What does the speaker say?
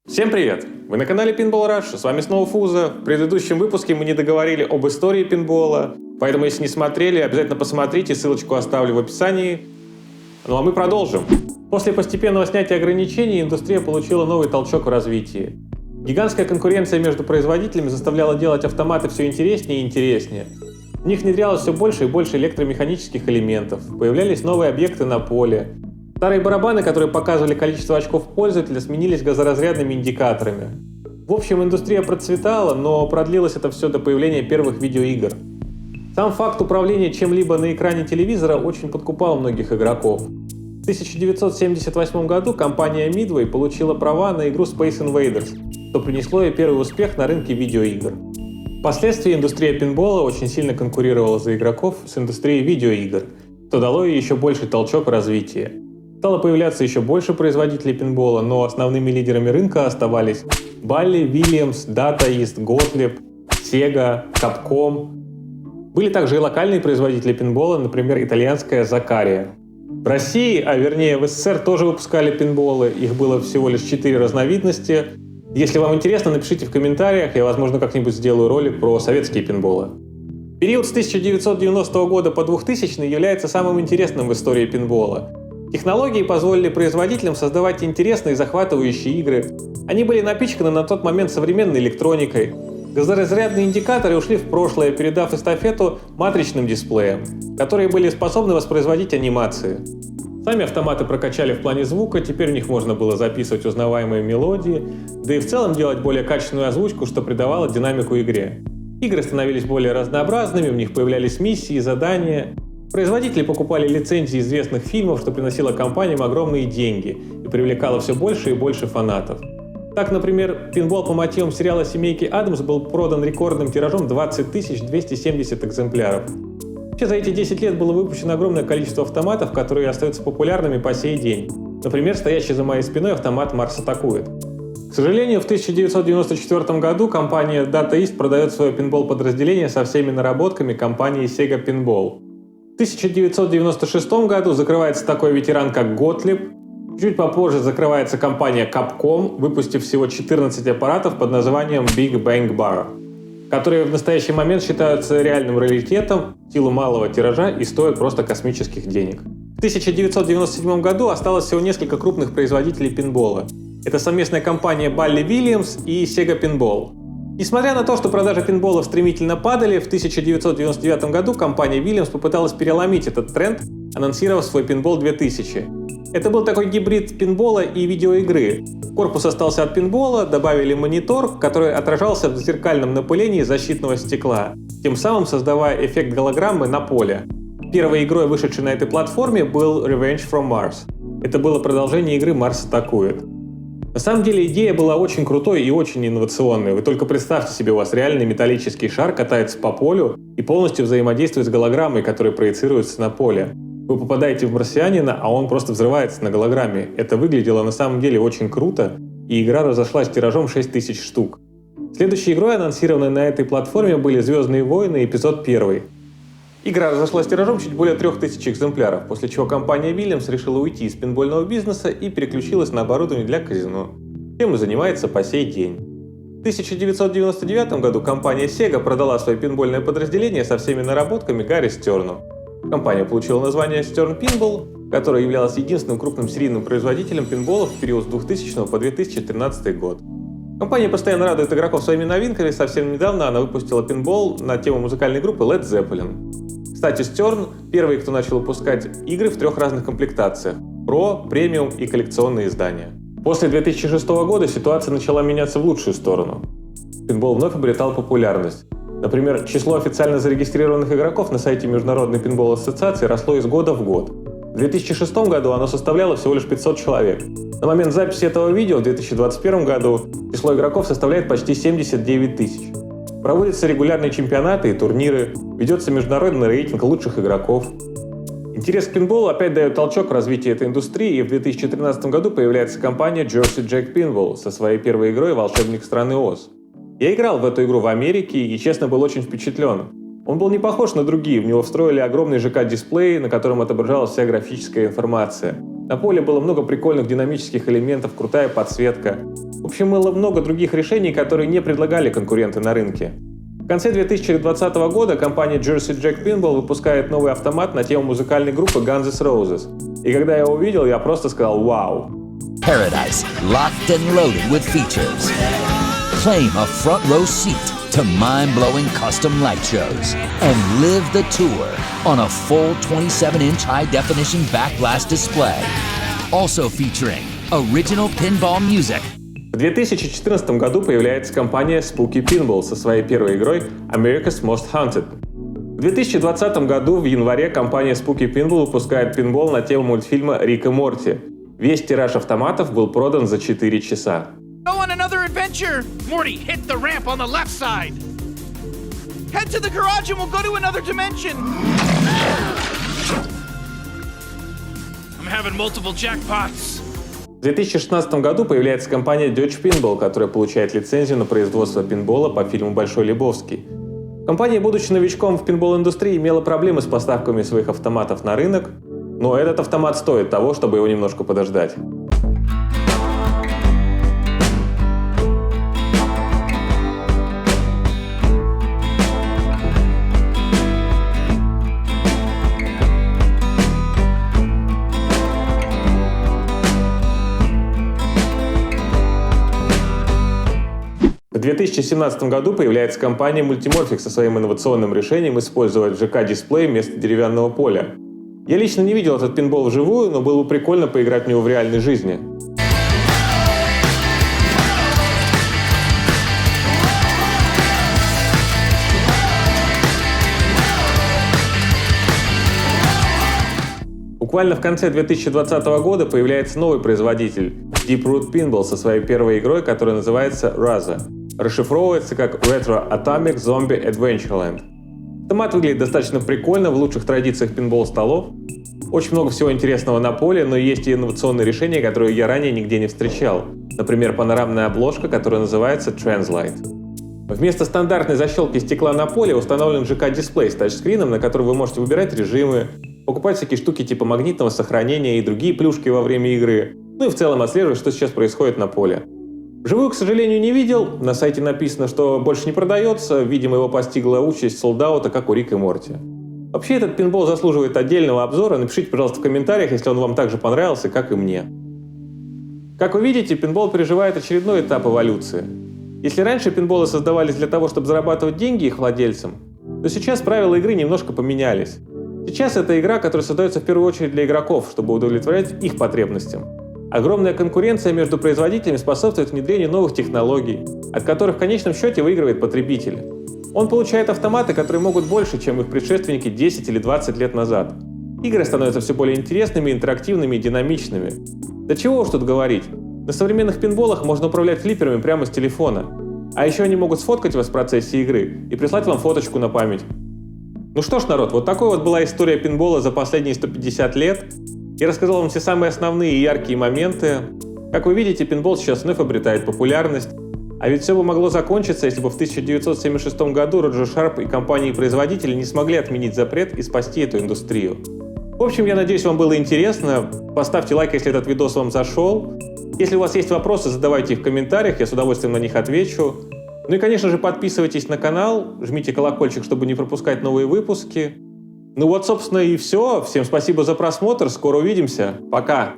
Всем привет! Вы на канале Pinball Rush, с вами снова Фуза. В предыдущем выпуске мы не договорили об истории пинбола, поэтому если не смотрели, обязательно посмотрите, ссылочку оставлю в описании. Ну а мы продолжим. После постепенного снятия ограничений индустрия получила новый толчок в развитии. Гигантская конкуренция между производителями заставляла делать автоматы все интереснее и интереснее. В них внедрялось все больше и больше электромеханических элементов, появлялись новые объекты на поле. Старые барабаны, которые показывали количество очков пользователя, сменились газоразрядными индикаторами. В общем, индустрия процветала, но продлилось это все до появления первых видеоигр. Сам факт управления чем-либо на экране телевизора очень подкупал многих игроков. В 1978 году компания Midway получила права на игру Space Invaders, что принесло ей первый успех на рынке видеоигр. Впоследствии индустрия пинбола очень сильно конкурировала за игроков с индустрией видеоигр, что дало ей еще больший толчок развития. Стало появляться еще больше производителей пинбола, но основными лидерами рынка оставались Bally, Williams, Data East, Gottlieb, Sega, Capcom. Были также и локальные производители пинбола, например, итальянская Zaccaria. В России, а вернее в СССР, тоже выпускали пинболы, их было всего лишь 4 разновидности. Если вам интересно, напишите в комментариях, я, возможно, как-нибудь сделаю ролик про советские пинболы. Период с 1990 года по 2000 является самым интересным в истории пинбола. Технологии позволили производителям создавать интересные и захватывающие игры. Они были напичканы на тот момент современной электроникой. Газоразрядные индикаторы ушли в прошлое, передав эстафету матричным дисплеям, которые были способны воспроизводить анимации. Сами автоматы прокачали в плане звука, теперь в них можно было записывать узнаваемые мелодии, да и в целом делать более качественную озвучку, что придавало динамику игре. Игры становились более разнообразными, в них появлялись миссии, задания. Производители покупали лицензии известных фильмов, что приносило компаниям огромные деньги и привлекало все больше и больше фанатов. Так, например, пинбол по мотивам сериала «Семейки Адамс» был продан рекордным тиражом 20 270 экземпляров. Вообще за эти 10 лет было выпущено огромное количество автоматов, которые остаются популярными по сей день. Например, стоящий за моей спиной автомат «Марс атакует». К сожалению, в 1994 году компания Data East продает свое пинбол-подразделение со всеми наработками компании Sega Pinball. В 1996 году закрывается такой ветеран, как Gottlieb. Чуть попозже закрывается компания Capcom, выпустив всего 14 аппаратов под названием Big Bang Bar, которые в настоящий момент считаются реальным раритетом в силу малого тиража и стоят просто космических денег. В 1997 году осталось всего несколько крупных производителей пинбола. Это совместная компания Bally Williams и Sega Pinball. Несмотря на то, что продажи пинболов стремительно падали, в 1999 году компания Williams попыталась переломить этот тренд, анонсировав свой пинбол 2000. Это был такой гибрид пинбола и видеоигры. Корпус остался от пинбола, добавили монитор, который отражался в зеркальном напылении защитного стекла, тем самым создавая эффект голограммы на поле. Первой игрой, вышедшей на этой платформе, был Revenge from Mars. Это было продолжение игры «Марс атакует». На самом деле идея была очень крутой и очень инновационной. Вы только представьте себе, у вас реальный металлический шар катается по полю и полностью взаимодействует с голограммой, которая проецируется на поле. Вы попадаете в марсианина, а он просто взрывается на голограмме. Это выглядело на самом деле очень круто, и игра разошлась тиражом 6000 штук. Следующей игрой, анонсированной на этой платформе, были «Звездные войны. Эпизод 1». Игра разошлась тиражом чуть более 3000 экземпляров, после чего компания Williams решила уйти из пинбольного бизнеса и переключилась на оборудование для казино, чем и занимается по сей день. В 1999 году компания Sega продала свое пинбольное подразделение со всеми наработками Гарри Стерну. Компания получила название Stern Pinball, которая являлась единственным крупным серийным производителем пинболов в период с 2000 по 2013 год. Компания постоянно радует игроков своими новинками, совсем недавно она выпустила пинбол на тему музыкальной группы Led Zeppelin. Кстати, Stern — первый, кто начал выпускать игры в 3 разных комплектациях — Pro, Premium и коллекционные издания. После 2006 года ситуация начала меняться в лучшую сторону. Пинбол вновь обретал популярность. Например, число официально зарегистрированных игроков на сайте Международной пинбол-ассоциации росло из года в год. В 2006 году оно составляло всего лишь 500 человек. На момент записи этого видео в 2021 году число игроков составляет почти 79 тысяч. Проводятся регулярные чемпионаты и турниры, ведется международный рейтинг лучших игроков. Интерес к пинболу опять дает толчок в развитии этой индустрии, и в 2013 году появляется компания Jersey Jack Pinball со своей первой игрой «Волшебник страны Оз». Я играл в эту игру в Америке и, честно, был очень впечатлен. Он был не похож на другие, в него встроили огромный ЖК-дисплей, на котором отображалась вся графическая информация. На поле было много прикольных динамических элементов, крутая подсветка. В общем, было много других решений, которые не предлагали конкуренты на рынке. В конце 2020 года компания Jersey Jack Pinball выпускает новый автомат на тему музыкальной группы Guns N' Roses. И когда я его увидел, я просто сказал «Вау!». Paradise, locked and loaded with features. Claim a front row seat to mind-blowing custom light shows and live the tour on a full 27-inch high-definition backglass display. Also featuring original pinball music. В 2014 году появляется компания Spooky Pinball со своей первой игрой America's Most Haunted. В 2020 году в январе компания Spooky Pinball выпускает пинбол на тему мультфильма «Рик и Морти». Весь тираж автоматов был продан за 4 часа. Go on another adventure! Morty, hit the ramp on the left side! Head to the garage and we'll go to another dimension! I'm having multiple jackpots! В 2016 году появляется компания Dutch Pinball, которая получает лицензию на производство пинбола по фильму «Большой Лебовский». Компания, будучи новичком в пинбол-индустрии, имела проблемы с поставками своих автоматов на рынок, но этот автомат стоит того, чтобы его немножко подождать. В 2017 году появляется компания Multimorphic со своим инновационным решением использовать ЖК-дисплей вместо деревянного поля. Я лично не видел этот пинбол вживую, но было бы прикольно поиграть в него в реальной жизни. Буквально в конце 2020 года появляется новый производитель Deep Root Pinball со своей первой игрой, которая называется Raza. Расшифровывается как Retro Atomic Zombie Adventureland. Автомат выглядит достаточно прикольно, в лучших традициях пинбол-столов. Очень много всего интересного на поле, но есть и инновационные решения, которые я ранее нигде не встречал. Например, панорамная обложка, которая называется Translite. Вместо стандартной защелки стекла на поле установлен ЖК-дисплей с тачскрином, на который вы можете выбирать режимы, покупать всякие штуки типа магнитного сохранения и другие плюшки во время игры, ну и в целом отслеживать, что сейчас происходит на поле. Вживую, к сожалению, не видел. На сайте написано, что больше не продается. Видимо, его постигла участь солдаута, как у Рика и Морти. Вообще, этот пинбол заслуживает отдельного обзора. Напишите, пожалуйста, в комментариях, если он вам также понравился, как и мне. Как вы видите, пинбол переживает очередной этап эволюции. Если раньше пинболы создавались для того, чтобы зарабатывать деньги их владельцам, то сейчас правила игры немножко поменялись. Сейчас это игра, которая создается в первую очередь для игроков, чтобы удовлетворять их потребностям. Огромная конкуренция между производителями способствует внедрению новых технологий, от которых в конечном счете выигрывает потребитель. Он получает автоматы, которые могут больше, чем их предшественники 10 или 20 лет назад. Игры становятся все более интересными, интерактивными и динамичными. Да чего уж тут говорить. На современных пинболах можно управлять флипперами прямо с телефона. А еще они могут сфоткать вас в процессе игры и прислать вам фоточку на память. Ну что ж, народ, вот такой вот была история пинбола за последние 150 лет. Я рассказал вам все самые основные и яркие моменты. Как вы видите, пинбол сейчас вновь обретает популярность. А ведь все бы могло закончиться, если бы в 1976 году Роджер Шарп и компании-производители не смогли отменить запрет и спасти эту индустрию. В общем, я надеюсь, вам было интересно. Поставьте лайк, если этот видос вам зашел. Если у вас есть вопросы, задавайте их в комментариях, я с удовольствием на них отвечу. Ну и, конечно же, подписывайтесь на канал, жмите колокольчик, чтобы не пропускать новые выпуски. Ну вот, собственно, и все. Всем спасибо за просмотр. Скоро увидимся. Пока!